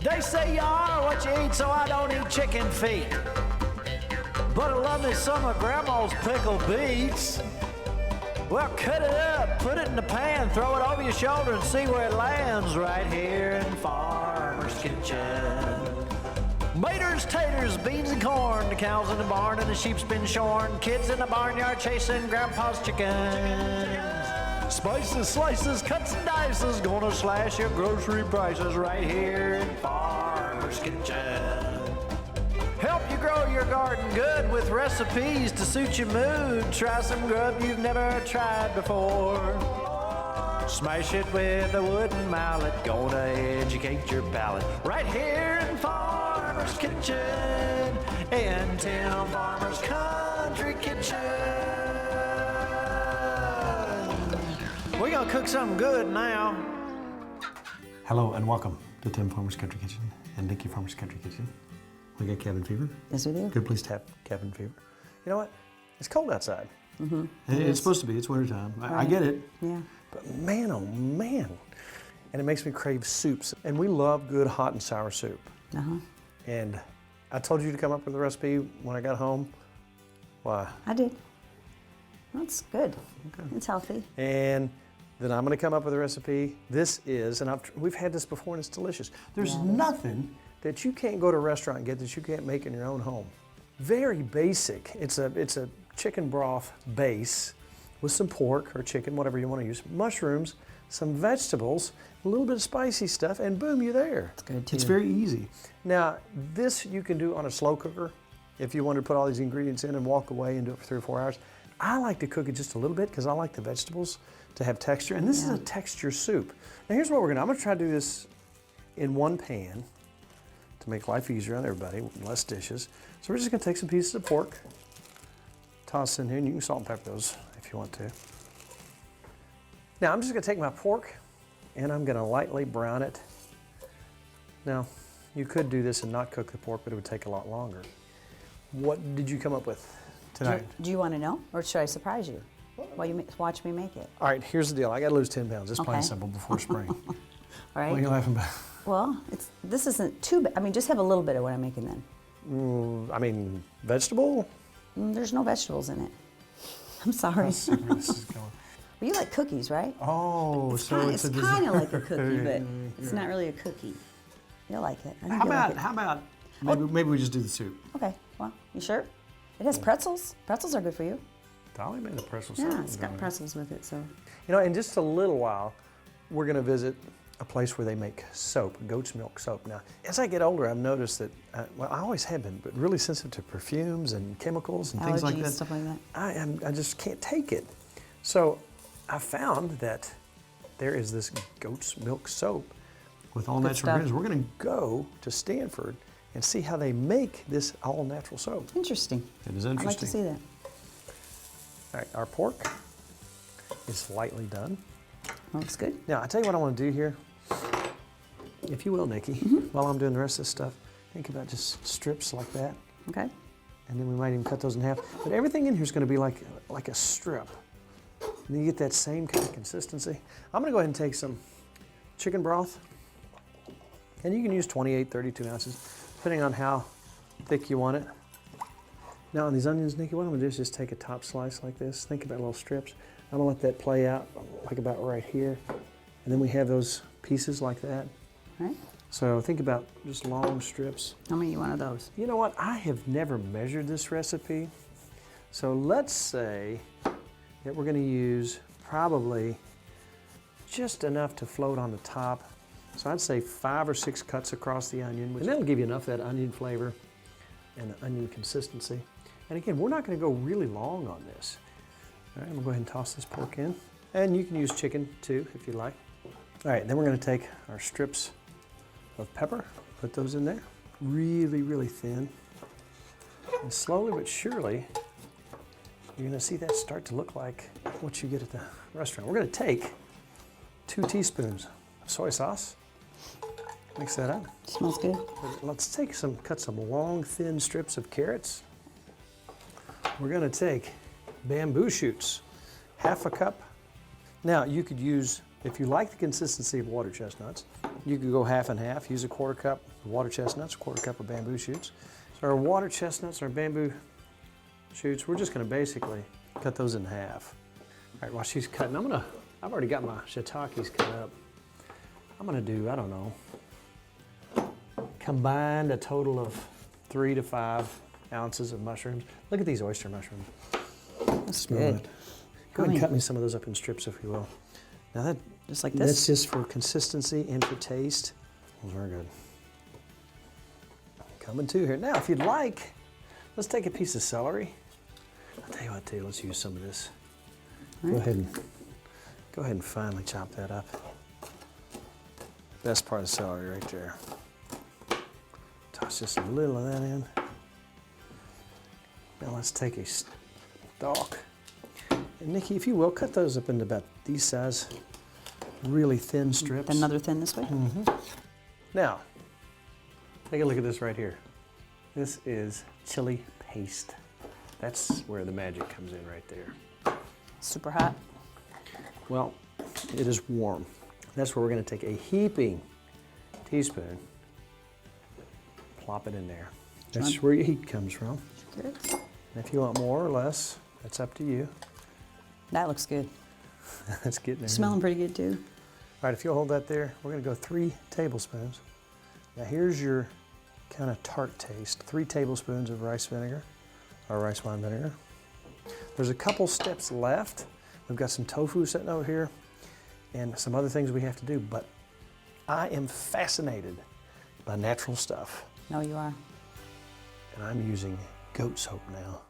They say you are what you eat, so I don't eat chicken feet. But I love me some of Grandma's pickled beets. Well, cut it up, put it in the pan, throw it over your shoulder and see where it lands right here in Farmer's Kitchen. Maters, taters, beans and corn, the cows in the barn and the sheep's been shorn, kids in the barnyard chasing Grandpa's chickens. Spices, slices, cuts and dices, gonna slash your grocery prices right here in Farmer's Kitchen. Help you grow your garden good with recipes to suit your mood. Try some grub you've never tried before. Smash it with a wooden mallet, gonna educate your palate. Right here in Farmer's Kitchen, in Tim Farmer's Country Kitchen. We're gonna cook something good now. Hello and welcome to Tim Farmer's Country Kitchen and Nikki Farmer's Country Kitchen. We got cabin fever. Yes, we do. Good place to have cabin fever. You know what? It's cold outside. Mm-hmm. It's supposed to be. It's wintertime. I get it. Yeah. But man, oh man. And it makes me crave soups. And we love good hot and sour soup. Uh-huh. And I told you to come up with the recipe when I got home. Why? I did. That's good. Okay. It's healthy. And then I'm going to come up with a recipe. This is, and we've had this before and it's delicious. There's nothing that you can't go to a restaurant and get that you can't make in your own home. Very basic. It's a chicken broth base with some pork or chicken, whatever you want to use, mushrooms, some vegetables, a little bit of spicy stuff, and boom, you're there. It's good too. It's very easy. Now, this you can do on a slow cooker if you want to put all these ingredients in and walk away and do it for 3 or 4 hours. I like to cook it just a little bit because I like the vegetables to have texture, and this is a texture soup. Now here's what I'm gonna try to do this in one pan to make life easier on everybody, less dishes. So we're just gonna take some pieces of pork, toss in here, and you can salt and pepper those if you want to. Now I'm just gonna take my pork and I'm gonna lightly brown it. Now, you could do this and not cook the pork, but it would take a lot longer. What did you come up with tonight? Do you want to know, or should I surprise you while you watch me make it? All right, here's the deal. I gotta lose 10 pounds. It's plain Okay. simple before spring. All right. What are you laughing about? Well, this isn't too bad. I mean, just have a little bit of what I'm making then. I mean, vegetable? There's no vegetables in it. I'm sorry. Let's see where this is going. Well, you like cookies, right? Oh, so it's a kind of like a cookie, but Yeah. it's not really a cookie. You'll like it. I think How you'll like about, it. maybe we just do the soup. Okay, well, you sure? It has pretzels. Pretzels are good for you. Dolly made a pretzel Yeah, salad. it's got pretzels with it, so. You know, in just a little while, we're gonna visit a place where they make soap, goat's milk soap. Now, as I get older, I've noticed that, well, I always have been, but really sensitive to perfumes and chemicals and things like Allergies, that. stuff like that. I just can't take it. So I found that there is this goat's milk soap with all natural stuff. ingredients. We're gonna go to Stanford and see how they make this all natural soap. Interesting. It is I'd interesting. like to see that. All right, our pork is lightly done. Looks good. Now, I tell you what I want to do here. If you will, Nikki, while I'm doing the rest of this stuff, think about just strips like that. Okay. And then we might even cut those in half. But everything in here is going to be like a strip. And you get that same kind of consistency. I'm going to go ahead and take some chicken broth. And you can use 28, 32 ounces, depending on how thick you want it. Now on these onions, Nikki, what I'm gonna do is just take a top slice like this. Think about little strips. I'm gonna let that play out like about right here. And then we have those pieces like that. All right. So think about just long strips. How many you want of those? You know what, I have never measured this recipe. So let's say that we're gonna use probably just enough to float on the top. So I'd say 5 or 6 cuts across the onion, and that'll give you enough of that onion flavor and the onion consistency. And again, we're not gonna go really long on this. All right, I'm gonna go ahead and toss this pork in. And you can use chicken too, if you like. All right, then we're gonna take our strips of pepper, put those in there, really, really thin. And slowly but surely, you're gonna see that start to look like what you get at the restaurant. We're gonna take 2 teaspoons of soy sauce, mix that up. Smells good. Let's cut some long, thin strips of carrots. We're gonna take bamboo shoots, 1/2 cup. Now, you could use, if you like the consistency of water chestnuts, you could go half and half. Use a 1/4 cup of water chestnuts, 1/4 cup of bamboo shoots. So our water chestnuts, our bamboo shoots, we're just gonna basically cut those in half. All right, while she's cutting, I've already got my shiitakes cut up. I'm gonna do, I don't know, combined a total of 3 to 5 ounces of mushrooms. Look at these oyster mushrooms. That's good. Go ahead and cut me some of those up in strips, if you will. Now that, Just like this? that's just for consistency and for taste. Those are good. Coming to here. Now, if you'd like, let's take a piece of celery. I'll tell you what, too, let's use some of this. All right. Go ahead and finely chop that up. Best part of celery right there. Toss just a little of that in. Now let's take a stalk. And Nikki, if you will, cut those up into about these size, really thin strips. Another thin this way? Now, take a look at this right here. This is chili paste. That's where the magic comes in right there. Super hot. Well, it is warm. That's where we're going to take a heaping teaspoon, plop it in there. That's where your heat comes from. Good. And if you want more or less, that's up to you. That looks good. That's getting there. Smelling pretty good too. All right, if you'll hold that there, we're going to go 3 tablespoons. Now here's your kind of tart taste. 3 tablespoons of rice vinegar, or rice wine vinegar. There's a couple steps left. We've got some tofu sitting over here and some other things we have to do, but I am fascinated by natural stuff. No, you are. And I'm using goat soap now.